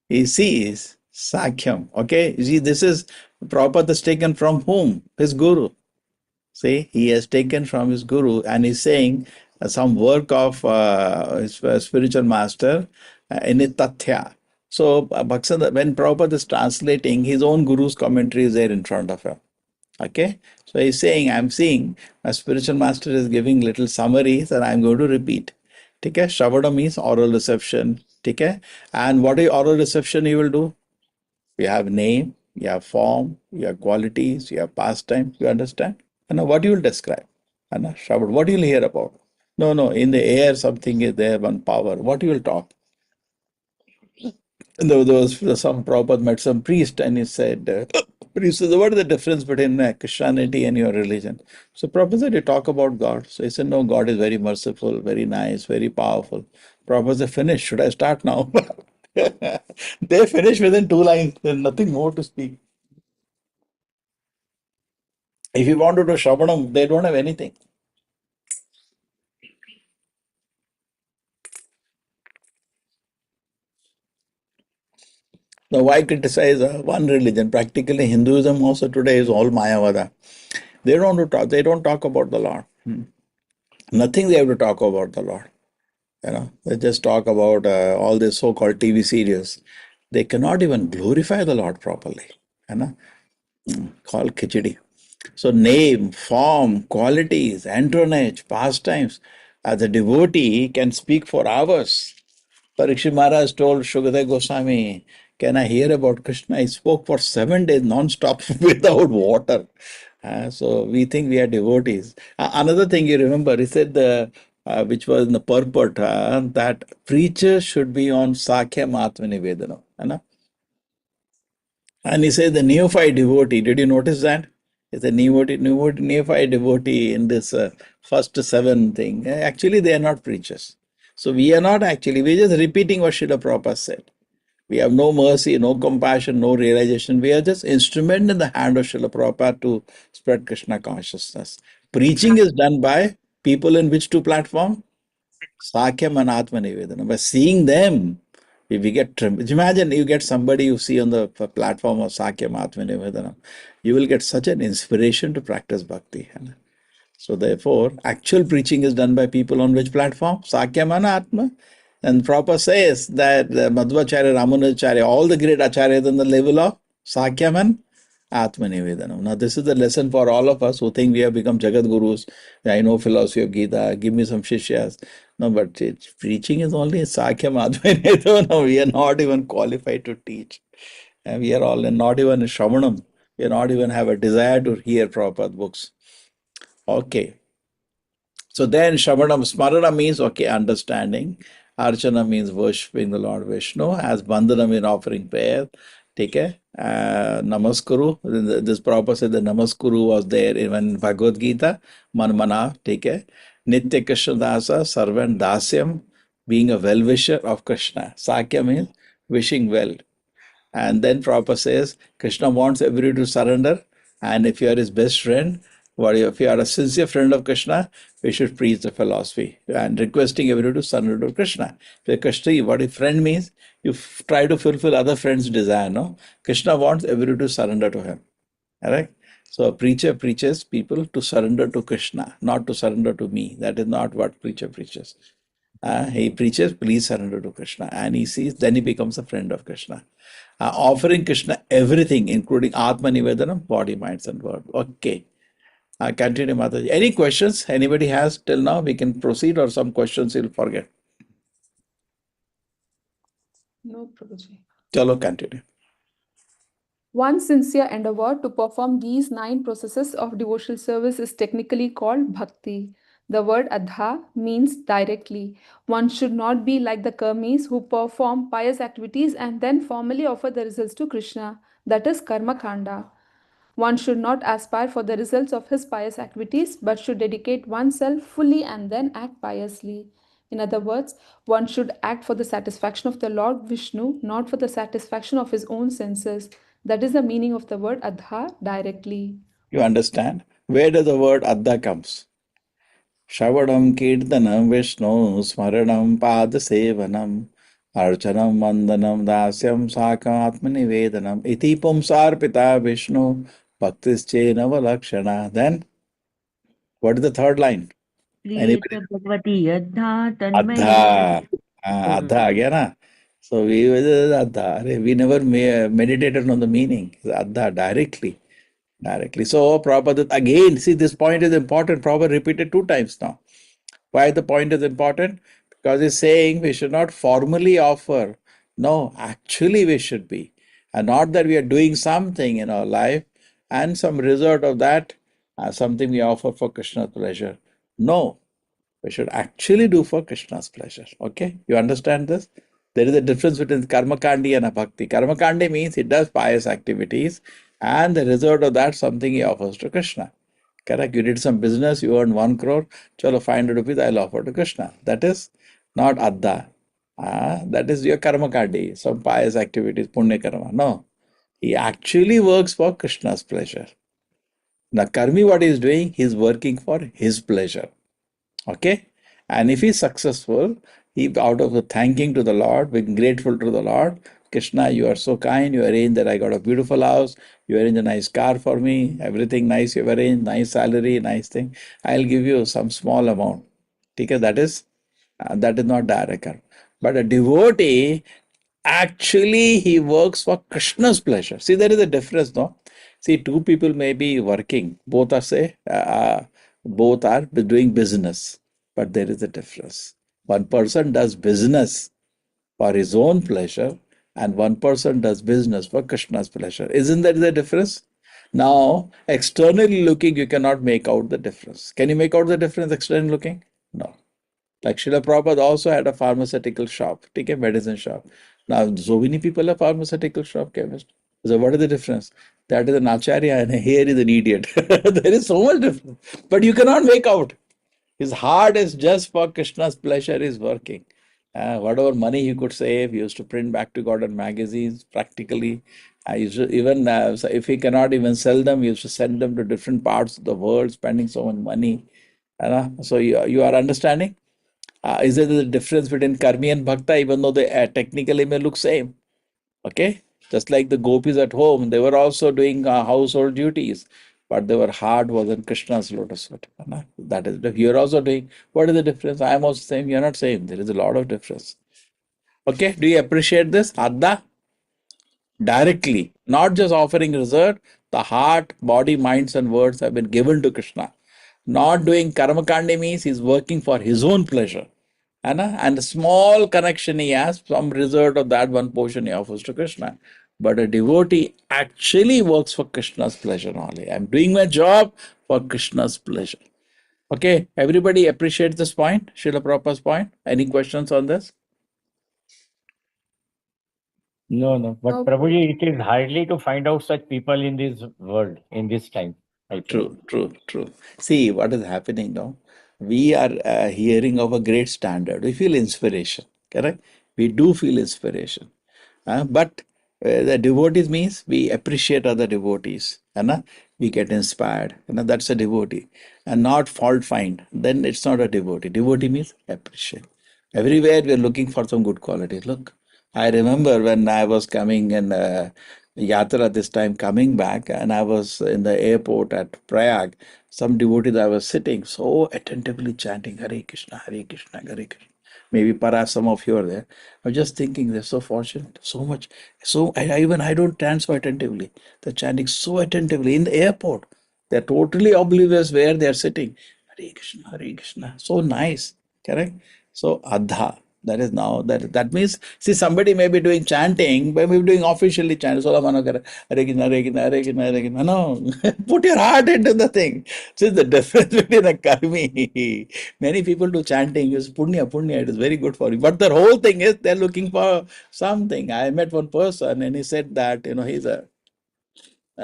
He sees Sakyam. Okay. You see, this is Prabhupada is taken from whom? His guru. See, he has taken from his guru and he's saying some work of his spiritual master in it Tathya. So, Bhaksanda, when Prabhupada is translating, his own guru's commentary is there in front of him. Okay? So, he's saying, I'm seeing my spiritual master is giving little summaries and I'm going to repeat. Okay? Shravana means oral reception. Okay? And what is oral reception you will do? You have name, you have form, you have qualities, you have pastime. You understand? And now what you will describe? And now, Shravan, what you will hear about? No, in the air something is there, one power. What you will talk? And there was some Prabhupada met some priest and he said, priest said, what is the difference between Christianity and your religion? So Prabhupada said, you talk about God. So he said, no, God is very merciful, very nice, very powerful. Prabhupada said, finish. Should I start now? They finished within 2 lines. There's nothing more to speak. If you want to do Shravanam, they don't have anything. Now, why criticize one religion? Practically, Hinduism also today is all Mayavada. They don't talk about the Lord. Nothing they have to talk about the Lord. They just talk about all these so-called TV serials. They cannot even glorify the Lord properly. Called khichdi. So name, form, qualities, entronage, pastimes. As a devotee can speak for hours. Parikshit Maharaj told Shukadeva Goswami, can I hear about Krishna? He spoke for 7 days non-stop without water. So we think we are devotees. Another thing you remember, he said, which was in the purport, that preachers should be on Sakya Mahatma Nivedana. And he says the neophyte devotee, did you notice that? It's a neophyte devotee in this first 7 thing. Actually, they are not preachers. So we are not actually, we're just repeating what Srila Prabhupada said. We have no mercy, no compassion, no realization. We are just instrument in the hand of Srila Prabhupada to spread Krishna consciousness. Preaching is done by people in which 2 platforms? Sakyam and Atma Nivedana. By seeing them, if we get imagine you get somebody you see on the platform of Sakyam Atma Nivedana, you will get such an inspiration to practice bhakti. So therefore, actual preaching is done by people on which platform? Sakyam and Atma. And Prabhupada says that Madhvacharya, Ramanujacharya, all the great acharyas on the level of Sakyam and Atma Nivedanam. Now, this is the lesson for all of us who think we have become Jagat Gurus. I know philosophy of Gita, give me some Shishyas. No, but preaching is only Sakyam Atma Nivedanam. We are not even qualified to teach. And we are all not even Shravanam. We are not even have a desire to hear Prabhupada books. Okay. So then Shravanam, Smarana means, okay, understanding. Archana means worshipping the Lord Vishnu. As Bandhana means offering prayer. Okay. Namaskuru. This Prabhupada said the Namaskuru was there in Bhagavad Gita. Manmana. Okay. Nitya Krishna Dasa, servant Dasyam, being a well-wisher of Krishna. Sakya means wishing well. And then Prabhupada says, Krishna wants everybody to surrender. And if you are his best friend, If you are a sincere friend of Krishna, we should preach the philosophy and requesting everyone to surrender to Krishna. Krishna, what a friend means, you try to fulfill other friends' desire, no? Krishna wants everyone to surrender to him. Alright? So a preacher preaches people to surrender to Krishna, not to surrender to me. That is not what preacher preaches. He preaches, please surrender to Krishna. And he sees, then he becomes a friend of Krishna. Offering Krishna everything, including Atma Nivedanam, body, minds, and word. Okay. Continue, Mataji. Any questions anybody has till now? We can proceed, or some questions you'll forget. No, Prabhuji. Chalo, continue. One sincere endeavor to perform these 9 processes of devotional service is technically called bhakti. The word adha means directly. One should not be like the karmis who perform pious activities and then formally offer the results to Krishna. That is karma kanda. One should not aspire for the results of his pious activities, but should dedicate oneself fully and then act piously. In other words, one should act for the satisfaction of the Lord Vishnu, not for the satisfaction of his own senses. That is the meaning of the word adha directly. You understand? Where does the word adha comes? Shravadam Kirtanam Vishnu Smaranam Pada Sevanam Archanam Vandanam Dasyam Sakatmani Vedanam Iti Pumsarpita Vishnu Bhaktis Chenava Lakshana. Then, what is the third line? Anybody? Priyeta Bhagavati Yadha Tanmaya. Adha. Adha again. So we never meditated on the meaning. Adha directly. Directly. So Prabhupada again, see, this point is important. Prabhupada repeated 2 times now. Why the point is important? Because he's saying we should not formally offer. No, actually we should be. And not that we are doing something in our life and some result of that, something we offer for Krishna's pleasure. No, we should actually do for Krishna's pleasure. Okay? You understand this? There is a difference between karma kandi and a bhakti. Karma kandi means he does pious activities and the result of that something he offers to Krishna. Correct? You did some business, you earned 1 crore, chalo 500 rupees I'll offer to Krishna. That is not adda. That is your karma kandi, some pious activities, punya karma. No. He actually works for Krishna's pleasure. Now, karmi, what he is doing, he is working for his pleasure. Okay? And if he's successful, he out of the thanking to the Lord, being grateful to the Lord, Krishna, you are so kind, you arranged that I got a beautiful house, you arranged a nice car for me, everything nice you've arranged, nice salary, nice thing. I'll give you some small amount. Okay, that is not direct karma. But a devotee, actually he works for Krishna's pleasure. See, there is a difference, no? See, 2 people may be working, both are doing business, but there is a difference. One person does business for his own pleasure, and one person does business for Krishna's pleasure. Isn't that the difference? Now, externally looking, you cannot make out the difference. Can you make out the difference externally looking? No. Like Srila Prabhupada also had a pharmaceutical shop, take a medicine shop. Now, so many people have pharmaceutical shop, chemist. So what is the difference? That is an acharya and here is an idiot. There is so much difference. But you cannot make out. His heart is just for Krishna's pleasure is working. Whatever money he could save, he used to print back to God on magazines practically. So if he cannot even sell them, he used to send them to different parts of the world, spending so much money. So you are understanding? Is there the difference between karmi and bhakta, even though they technically may look same? Okay, just like the gopis at home, they were also doing household duties, but their heart was in Krishna's lotus foot. That is, you're also doing. What is the difference? I am also saying you're not saying. There is a lot of difference. Okay, do you appreciate this? Adda? Directly, not just offering result. The heart, body, minds, and words have been given to Krishna. Not doing karma kandi means he's working for his own pleasure. And a small connection he has, some result of that one portion he offers to Krishna. But a devotee actually works for Krishna's pleasure only. I'm doing my job for Krishna's pleasure. Okay, everybody appreciates this point, Srila Prabhupada's point. Any questions on this? No. But No, Prabhuji, it is hardly to find out such people in this world, in this time, I think. True. See, what is happening now? We are hearing of a great standard. We feel inspiration, correct? We do feel inspiration. But The devotees means we appreciate other devotees, and we get inspired. That's a devotee, and not fault find. Then it's not a devotee. Devotee means appreciate. Everywhere we are looking for some good qualities. Look, I remember when I was coming in Yatra this time, coming back, and I was in the airport at Prayag. Some devotees I was sitting so attentively chanting Hare Krishna, Hare Krishna, Hare Krishna. Maybe perhaps some of you are there. I was just thinking they're so fortunate, so much. So even I don't chant so attentively. They're chanting so attentively in the airport. They're totally oblivious where they're sitting. Hare Krishna, Hare Krishna. So nice. Correct? So Adha. That is now that means, see, somebody may be doing chanting, but maybe doing officially chanting. Hare Krishna, Hare Krishna, Hare Krishna, Hare Krishna. No, put your heart into the thing. See the difference between a karmi. Many people do chanting is punya, punya. It is very good for you. But the whole thing is they're looking for something. I met one person and he said that he's a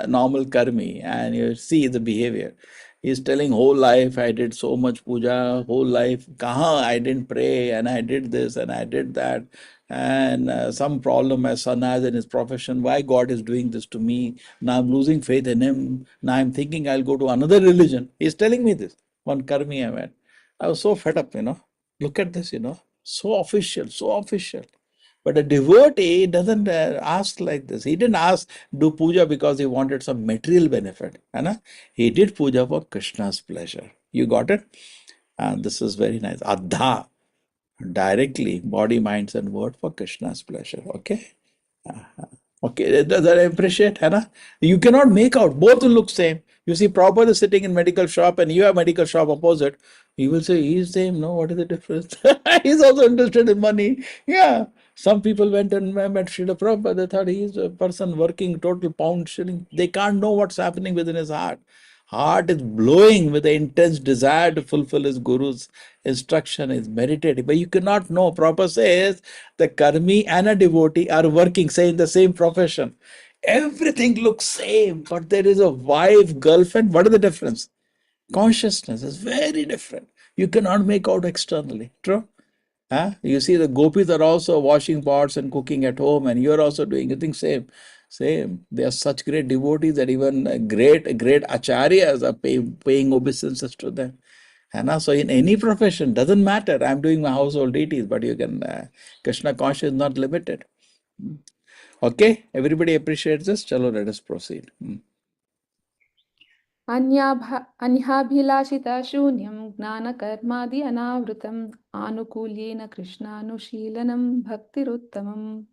normal karmi, and you see the behavior. He's telling whole life I did so much puja, whole life kaha I didn't pray, and I did this and I did that, and some problem my son has in his profession. Why God is doing this to me? Now I'm losing faith in him. Now I'm thinking I'll go to another religion. He's telling me this. One karmi I met. I was so fed up. Look at this. So official, so official. But a devotee doesn't ask like this. He didn't ask do puja because he wanted some material benefit. He did puja for Krishna's pleasure. You got it? And this is very nice. Adha, directly, body, minds, and word for Krishna's pleasure. Okay? Okay, does that appreciate, Hannah? You cannot make out. Both will look same. You see, Prabhupada is sitting in medical shop and you have medical shop opposite. He will say, he's same. No, what is the difference? He's also interested in money. Yeah. Some people went and met Srila Prabhupada. They thought he's a person working total pound shilling. They can't know what's happening within his heart. Heart is blowing with the intense desire to fulfill his guru's instruction, is meditating. But you cannot know. Prabhupada says the karmi and a devotee are working, say, in the same profession. Everything looks same, but there is a wife, girlfriend. What is the difference? Consciousness is very different. You cannot make out externally. True? You see, the gopis are also washing pots and cooking at home, and you're also doing. You think same, same. They are such great devotees that even great acharyas are paying obeisances to them. So in any profession, doesn't matter. I'm doing my household duties, but you can Krishna consciousness is not limited. Okay, everybody appreciates this. Chalo, let us proceed. अन्याभिलाषिता शून्यं ज्ञानकर्मादि अनावृतम् आनुकूल्येन कृष्णानुशीलनं भक्तिरुत्तमम्.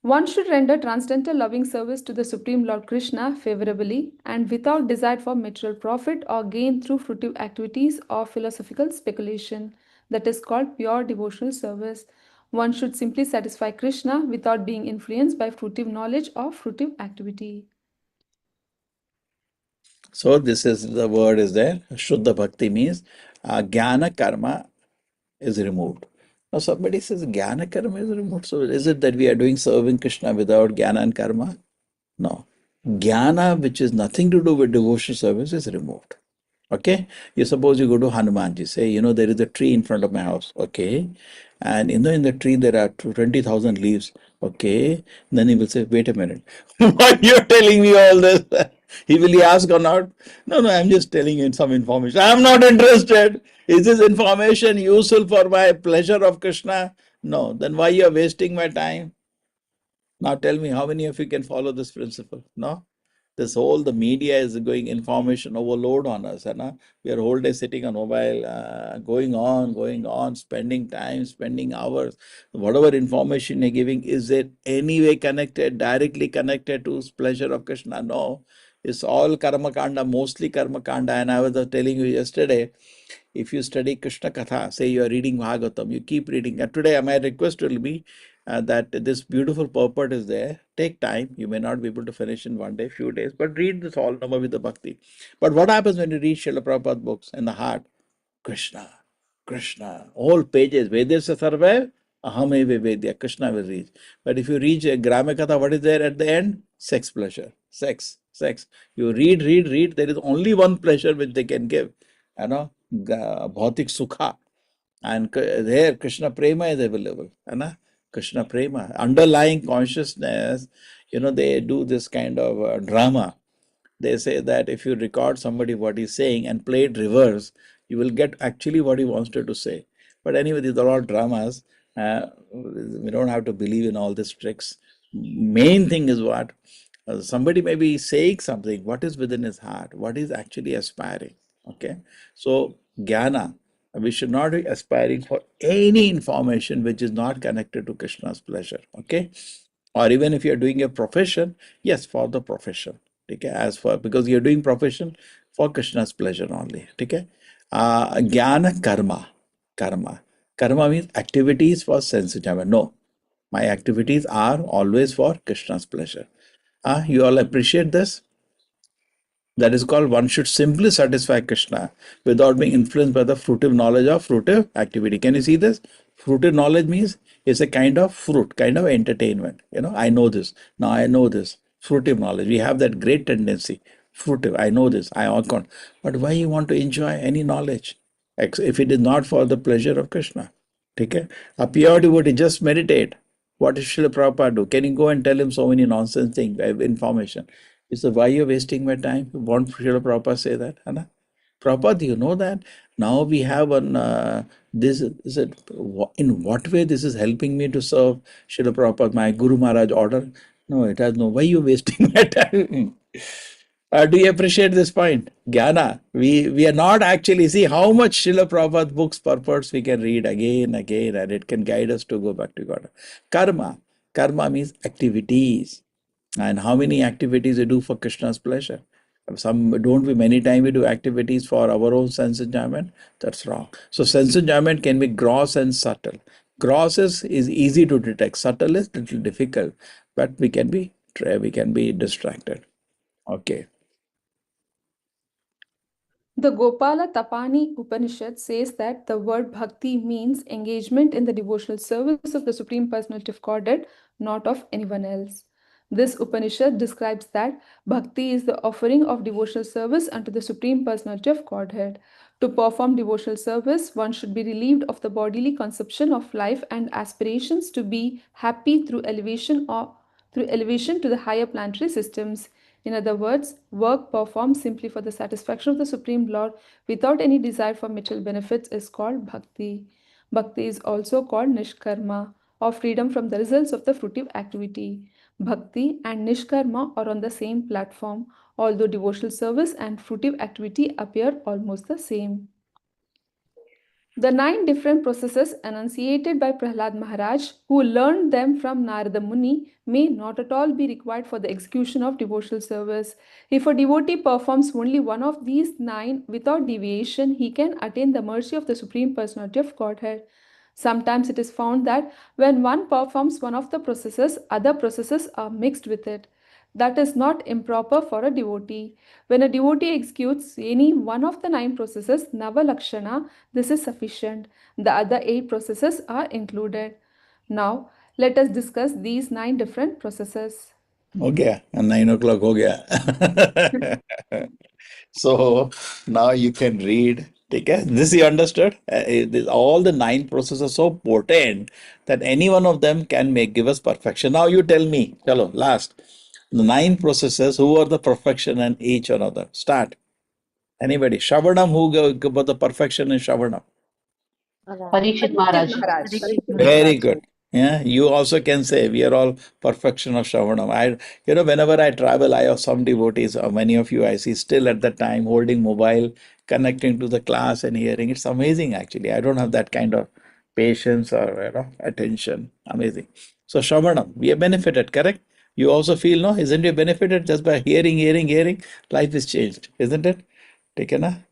One should render transcendental loving service to the Supreme Lord Krishna favorably and without desire for material profit or gain through fruitive activities or philosophical speculation. That is called pure devotional service. One should simply satisfy Krishna without being influenced by fruitive knowledge or fruitive activity. So this is the word is there. Shuddha Bhakti means jnana karma is removed. Now somebody says jnana karma is removed. So is it that we are doing serving Krishna without jnana and karma? No. Jnana, which is nothing to do with devotional service, is removed. Okay? You suppose you go to Hanumanji, say, there is a tree in front of my house. Okay? And in the tree there are 20,000 leaves. Okay? Then he will say, wait a minute. Why you're telling me all this? Will he ask or not? No, I'm just telling you some information. I'm not interested. Is this information useful for my pleasure of Krishna? No. Then why you are wasting my time? Now tell me, how many of you can follow this principle? No? The media is going information overload on us. We are whole day sitting on mobile, going on, spending time, spending hours. Whatever information you're giving, is it any way connected, directly connected to pleasure of Krishna? No. It's all karma kanda, mostly karma kanda. And I was telling you yesterday, if you study Krishna Katha, say you are reading Bhagavatam, you keep reading. And today, my request will be that this beautiful purport is there. Take time. You may not be able to finish in one day, few days, but read this all number with the bhakti. But what happens when you read Srila Prabhupada books in the heart? Krishna, Krishna, all pages, Vedasya Sarva, Ahameve Vedya, Krishna will reach. But if you reach a Gramakatha, what is there at the end? Sex pleasure. Sex. You read, there is only one pleasure which they can give. Bhautik Sukha. And there Krishna Prema is available. Krishna Prema. Underlying consciousness, they do this kind of drama. They say that if you record somebody what he's saying and play it reverse, you will get actually what he wanted to say. But anyway, these are all dramas. We don't have to believe in all these tricks. Main thing is what? Somebody may be saying something, what is within his heart, what is actually aspiring. Okay. So, jnana, we should not be aspiring for any information which is not connected to Krishna's pleasure. Okay. Or even if you're doing a profession, yes, for the profession. Okay. As for, because you're doing profession for Krishna's pleasure only. Okay. Jnana karma. Karma means activities for sense enjoyment. No, my activities are always for Krishna's pleasure. You all appreciate this? That is called one should simply satisfy Krishna without being influenced by the fruitive knowledge of fruitive activity. Can you see this? Fruitive knowledge means it's a kind of fruit, kind of entertainment. I know this. Now I know this. Fruitive knowledge. We have that great tendency. Fruitive. I know this. I can't. But why you want to enjoy any knowledge if it is not for the pleasure of Krishna? Okay? A pure devotee, just meditate. What does Srila Prabhupada do? Can you go and tell him so many nonsense things, information? He said, why you're wasting my time? Won't Srila Prabhupada say that? Anna? Prabhupada, you know that? Now we have this, in what way this is helping me to serve Srila Prabhupada, my Guru Maharaj order? No, it has no. Why you wasting my time? Do you appreciate this point? Jnana. We are not actually, see how much Srila Prabhupada books, purports we can read again, and it can guide us to go back to God. Karma. Karma means activities. And how many activities we do for Krishna's pleasure? Many times we do activities for our own sense enjoyment. That's wrong. So sense enjoyment can be gross and subtle. Gross is easy to detect. Subtle is little difficult, but we can be distracted. Okay. The Gopala Tapani Upanishad says that the word bhakti means engagement in the devotional service of the Supreme Personality of Godhead, not of anyone else. This Upanishad describes that bhakti is the offering of devotional service unto the Supreme Personality of Godhead. To perform devotional service, one should be relieved of the bodily conception of life and aspirations to be happy through elevation to the higher planetary systems. In other words, work performed simply for the satisfaction of the Supreme Lord without any desire for material benefits is called bhakti. Bhakti is also called nishkarma, or freedom from the results of the fruitive activity. Bhakti and nishkarma are on the same platform, although devotional service and fruitive activity appear almost the same. The 9 different processes enunciated by Prahlad Maharaj, who learned them from Narada Muni, may not at all be required for the execution of devotional service. If a devotee performs only one of these 9 without deviation, he can attain the mercy of the Supreme Personality of Godhead. Sometimes it is found that when one performs one of the processes, other processes are mixed with it. That is not improper for a devotee. When a devotee executes any one of the 9 processes, Navalakshana, this is sufficient. The other 8 processes are included. Now, let us discuss these 9 different processes. Okay, and 9 o'clock ho gaya. So now you can read. Okay, this you understood? All the 9 processes are so potent that any one of them can give us perfection. Now you tell me, chalo, last. The 9 processes, who are the perfection in each another? Start. Anybody? Shravanam, who got the perfection in Shravanam? Parikshit Maharaj. Very good. Yeah, you also can say we are all perfection of Shravanam. Whenever I travel, I have some devotees, or many of you I see still at the time holding mobile, connecting to the class and hearing. It's amazing actually. I don't have that kind of patience or attention. Amazing. So Shravanam, we are benefited, correct? You also feel, no? Isn't you benefited just by hearing? Life is changed, isn't it? Taken,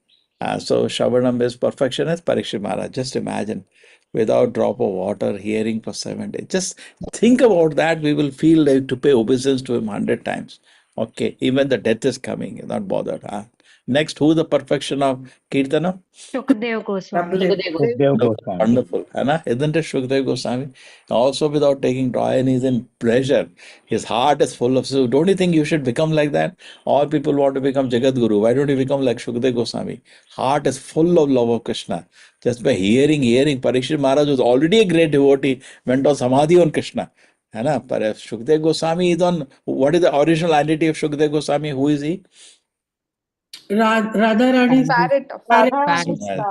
so Shravanam is perfection as Parikshit Maharaj. Just imagine, without drop of water, hearing for 7 days. Just think about that. We will feel like to pay obeisance to him 100 times. Okay, even the death is coming, you're not bothered. Next, who is the perfection of Kirtana? Shukdev Goswami. Sukhdev Goswami. Wonderful, Anna, isn't it Shukdev Goswami? Also, without taking joy and he's in pleasure. His heart is full of. So, don't you think you should become like that? All people want to become Jagat Guru. Why don't you become like Shukdev Goswami? Heart is full of love of Krishna. Just by hearing. Parikshit Maharaj was already a great devotee, went on Samadhi on Krishna. But if Shukdev Goswami is on, what is the original identity of Shukdev Goswami? Who is he? Radha Rani's Parrot of Yes.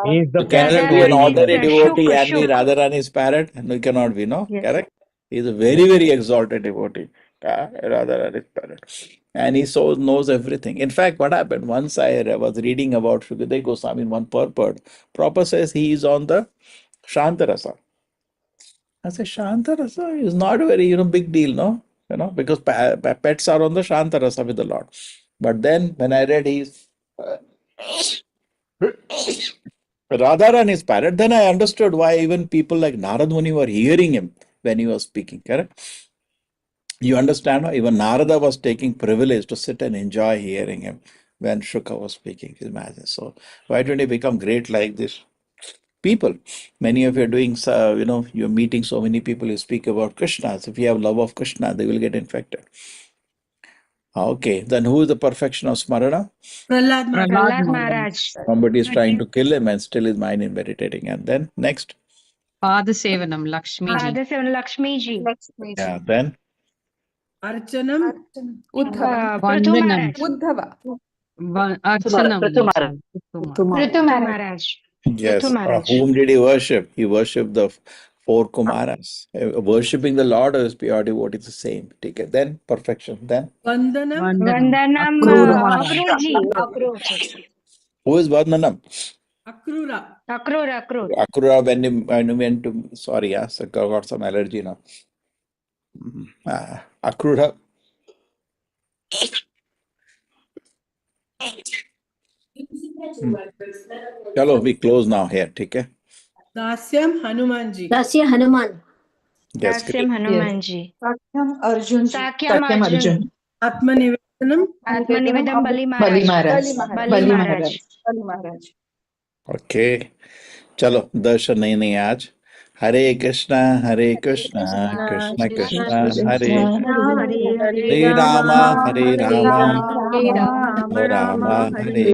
He is the So can he parrot be an going ordinary around. devotee and be Shuk. Radharani's parrot? No, he cannot be, no? Yes. Correct? He is a very, very exalted devotee. Radharani's parrot. And he so knows everything. In fact, what happened? Once I was reading about Shukdev Goswami in one purport. Prabhupada says he is on the Shantarasa. I say, Shantarasa is not a very, big deal, no? Because pets are on the Shantarasa with the Lord. But then when I read his Radharani's parrot, then I understood why even people like Narad Muni were hearing him when he was speaking, correct? You understand? No? Even Narada was taking privilege to sit and enjoy hearing him when Shuka was speaking. Imagine. So why don't you become great like this? People, many of you are doing, you're meeting so many people who speak about Krishna. So if you have love of Krishna, they will get infected. Okay, then who is the perfection of Smarana? Prahlad Maharaj. Somebody is trying to kill him and still his mind is meditating. And then next, Padasevanam, Lakshmi ji. Padasevanam Lakshmi ji. yeah, then Archanam. Uddhava. Prithu Vandanam. Maharaj. Uddhava. Archanam. Prithu Maharaj. Prithu Maharaj. yes, Prithu Maharaj. whom did he worship? He worshipped the four Kumaras. Worshipping the Lord is pure devotee, is the same. Take it. Then perfection. Then Vandanam. Vandanam Akrura. Akrur. who is Vandhanam? Akrura. Akrur. Akrura when you went to sorry, so got some allergy now. Akrura. Chalo, we close now here. ठीक है? Dasyam Hanumanji. Dasya Hanuman. Yes, Dasyam Hanumanji. Sakyam Arjun. Sakyam Arjun. Atmanivedanam. Atmanivedam Bali Bali Maharaj. Maharaj. Bali Maharaj. Okay. चलो दर्शन नहीं आज हरे कृष्णा कृष्णा कृष्णा हरे Hare हरे Rama Hare Ram Rama हरे